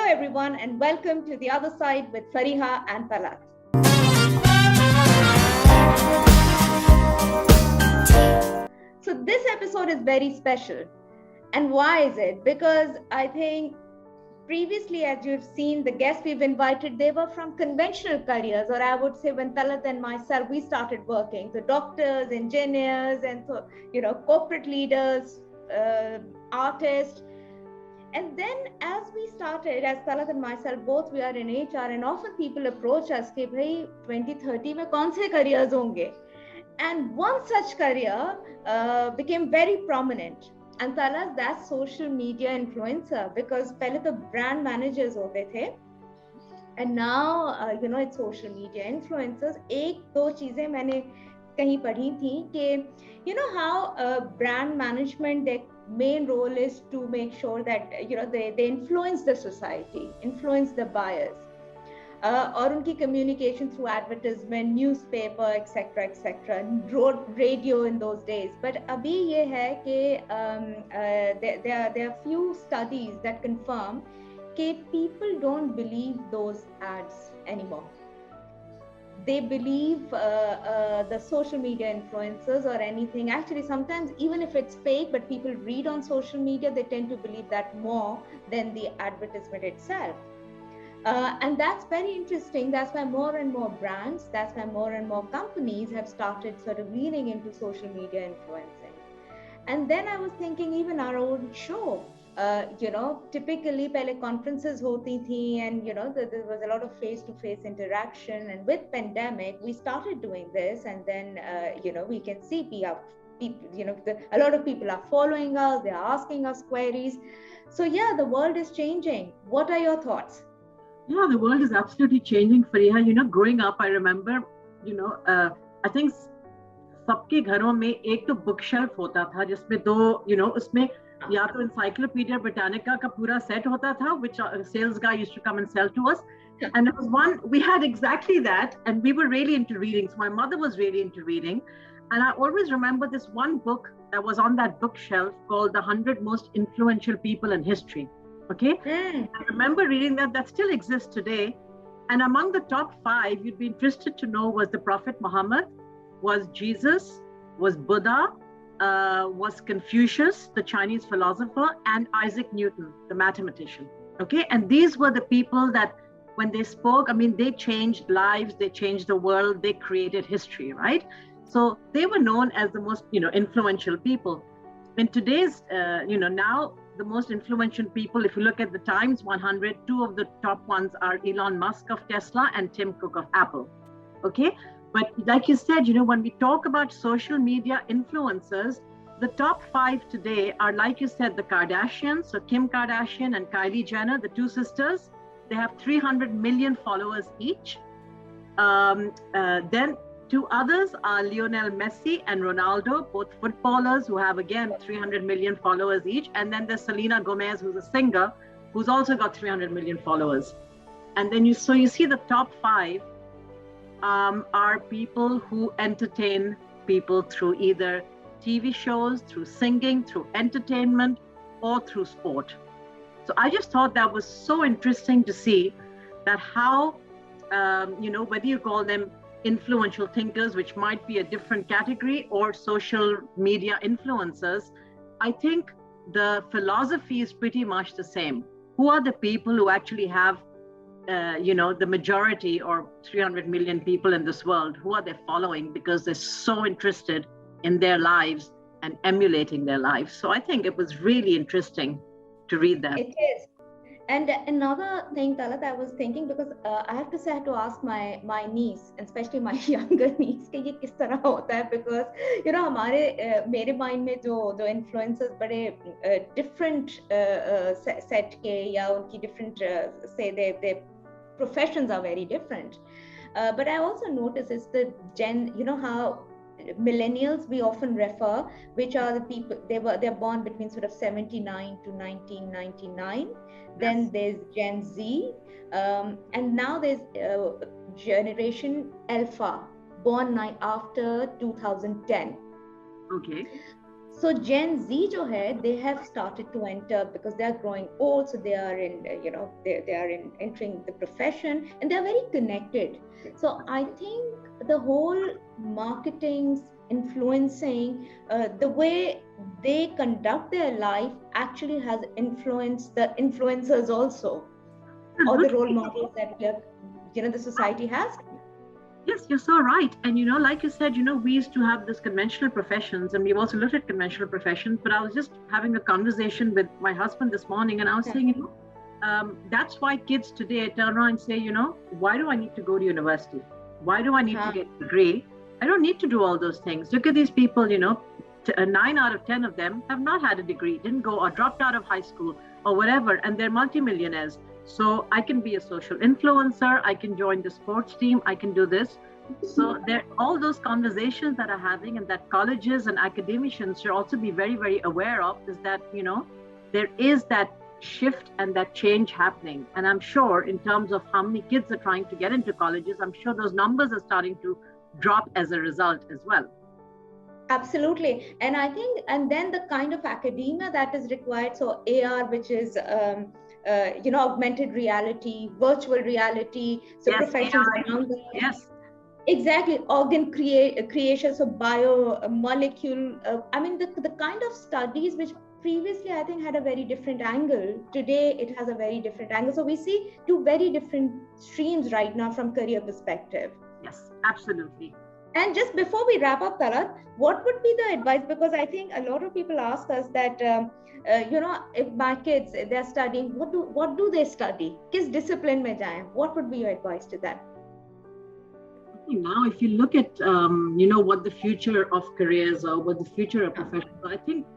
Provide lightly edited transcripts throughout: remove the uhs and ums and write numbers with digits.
everyone, and welcome to The Other Side with Fariha and Talat. So this episode is very special. And why is it? Because I think previously, as you've seen, the guests we've invited, they were from conventional careers, or I would say when Talat and myself, we started working. So doctors, engineers, and so, corporate leaders, artists. And then as we started, as Talat and myself, both we are in HR, and often people approach us, कि भाई 2030 में कौन से careers होंगे? And one such career became very prominent. And Talat, that's social media influencer, because पहले तो brand managers होते थे. And now, it's social media influencers. एक दो चीजें मैंने कहीं पढ़ी थी कि, how brand management, their main role is to make sure that, they influence the society, influence the buyers. और उनकी communication through advertisement, newspaper, etc., radio in those days. But अभी ये है कि there are few studies that confirm that people don't believe those ads anymore. They believe the social media influencers or anything. Actually, sometimes even if it's fake, but people read on social media, they tend to believe that more than the advertisement itself. And that's very interesting. That's why more and more brands, that's why more and more companies have started sort of leaning into social media influencing. And then I was thinking, even our own show, typically pehle conferences hoti thi, and there was a lot of face-to-face interaction. And with pandemic, we started doing this, and then we can see a lot of people are following us. They are asking us queries. So yeah, the world is changing. What are your thoughts? Yeah, the world is absolutely changing, Fariha. Growing up, I remember, I think सबके घरों में एक तो book shelf होता था जिसमें दो, उसमें या तो encyclopedia Britannica का पूरा set होता था, which a sales guy used to come and sell to us. And there was one, we had exactly that, and we were really into reading. So my mother was really into reading. And I always remember this one book that was on that bookshelf called The 100 Most Influential People in History. Okay. I remember reading that still exists today. And among the top 5, you'd be interested to know, was the Prophet Muhammad, was Jesus, was Buddha, was Confucius, the Chinese philosopher, and Isaac Newton, the mathematician. Okay. And these were the people that when they spoke, they changed lives, they changed the world, they created history, right? So they were known as the most, influential people. In today's, now, the most influential people, if you look at the Times 100, 2 of the top ones are Elon Musk of Tesla and Tim Cook of Apple. Okay. But like you said, when we talk about social media influencers, the top 5 today are, like you said, the Kardashians. So Kim Kardashian and Kylie Jenner, the 2 sisters, they have 300 million followers each. Then 2 others are Lionel Messi and Ronaldo, both footballers who have, again, 300 million followers each. And then there's Selena Gomez, who's a singer, who's also got 300 million followers. And then you see the top 5 are people who entertain people through either TV shows, through singing, through entertainment, or through sport. So I just thought that was so interesting to see that how, whether you call them influential thinkers, which might be a different category, or social media influencers, I think the philosophy is pretty much the same. Who are the people who actually have, the majority or 300 million people in this world? Who are they following? Because they're so interested in their lives and emulating their lives. So I think it was really interesting to read that. It is. And another thing, Talat, I was thinking, because I have to say, I had to ask my niece, and especially my younger niece, कि ये किस तरह होता है, because मेरे mind में जो influencers बड़े different set के, या उनकी different say their professions are very different. But I also notice it's the how millennials we often refer, which are the people, they're born between sort of 79 to 1999. Then there's Gen Z, and now there's Generation Alpha, born after 2010. Okay. So Gen Z जो है, they have started to enter because they are growing old, so they are in, they are in entering the profession, and they are very connected. So I think the whole marketing, influencing, the way they conduct their life actually has influenced the influencers also, or the role models that we are, the society has. Yes, you're so right. And, like you said, we used to have this conventional professions, and we've also looked at conventional professions. But I was just having a conversation with my husband this morning, and I was saying, that's why kids today turn around and say, why do I need to go to university? Why do I need to get a degree? I don't need to do all those things. Look at these people, 9 out of 10 of them have not had a degree, didn't go or dropped out of high school or whatever, and they're multimillionaires. So I can be a social influencer, I can join the sports team, I can do this. So there, all those conversations that are having, and that colleges and academicians should also be very, very aware of, is that, there is that shift and that change happening. And I'm sure in terms of how many kids are trying to get into colleges, I'm sure those numbers are starting to drop as a result as well. Absolutely. And I think, and then the kind of academia that is required, so AR, which is augmented reality, virtual reality, so yes, professions around that. Yes. Exactly. Organ creation, so biomolecule. The kind of studies which previously I think had a very different angle, today it has a very different angle. So we see two very different streams right now from career perspective. Yes, absolutely. And just before we wrap up, Talat, what would be the advice? Because I think a lot of people ask us that, if my kids, they're studying, what do they study? Kis discipline mein jaye? What would be your advice to them? Now, if you look at, what the future of careers or what the future of professions, I think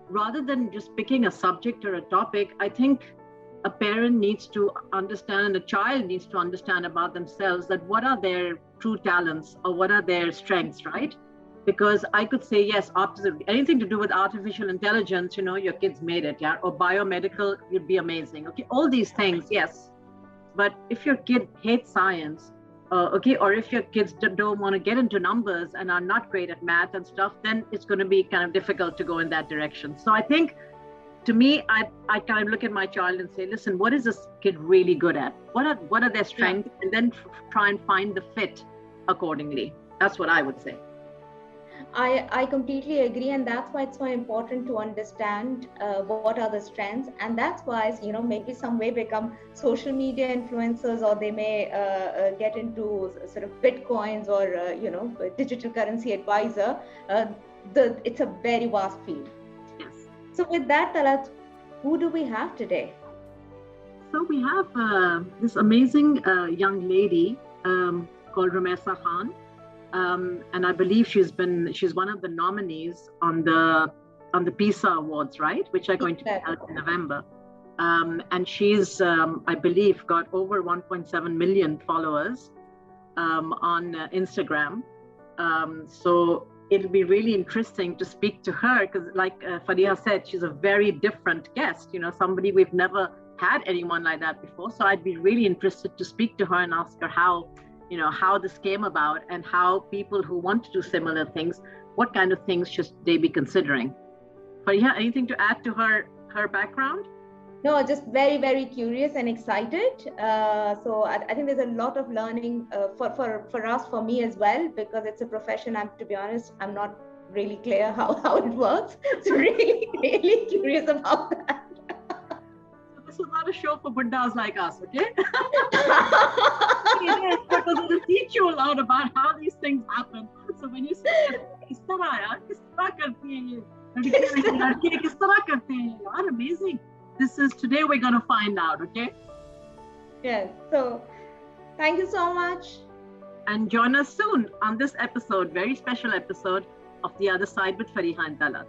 rather than just picking a subject or a topic, I think a parent needs to understand, a child needs to understand about themselves, that what are their true talents or what are their strengths, right? Because I could say, yes, anything to do with artificial intelligence, your kids made it, yeah? Or biomedical, you'd be amazing. Okay, all these things, yes. But if your kid hates science, or if your kids don't want to get into numbers and are not great at math and stuff, then it's going to be kind of difficult to go in that direction. So I think, to me, I kind of look at my child and say, listen, what is this kid really good at? What are their strengths? And then try and find the fit accordingly. That's what I would say. I completely agree, and that's why it's so important to understand what are the strengths, and that's why maybe some way become social media influencers, or they may get into sort of bitcoins or digital currency advisor. It's a very vast field. Yes. So with that, Talat, who do we have today? So we have this amazing young lady called Romaisa Khan. And I believe she's one of the nominees on the PISA Awards, right? Which are going to be held in November. And she's, I believe, got over 1.7 million followers on Instagram. So it'll be really interesting to speak to her, because like Fariha said, she's a very different guest, somebody we've never had anyone like that before. So I'd be really interested to speak to her and ask her how this came about, and how people who want to do similar things, what kind of things should they be considering. Fariha, anything to add to her background? No, just very, very curious and excited. So I think there's a lot of learning for us, for me as well, because it's a profession, to be honest, I'm not really clear how it works. So really, really curious about that. This is not a show for Buddhas like us, okay? It is, because it will teach you a lot about how these things happen. So when you say, kis tarah karti hai, what amazing. This is, today we're going to find out, okay? Yeah, so thank you so much. And join us soon on this episode, very special episode of The Other Side with Fariha and Talat.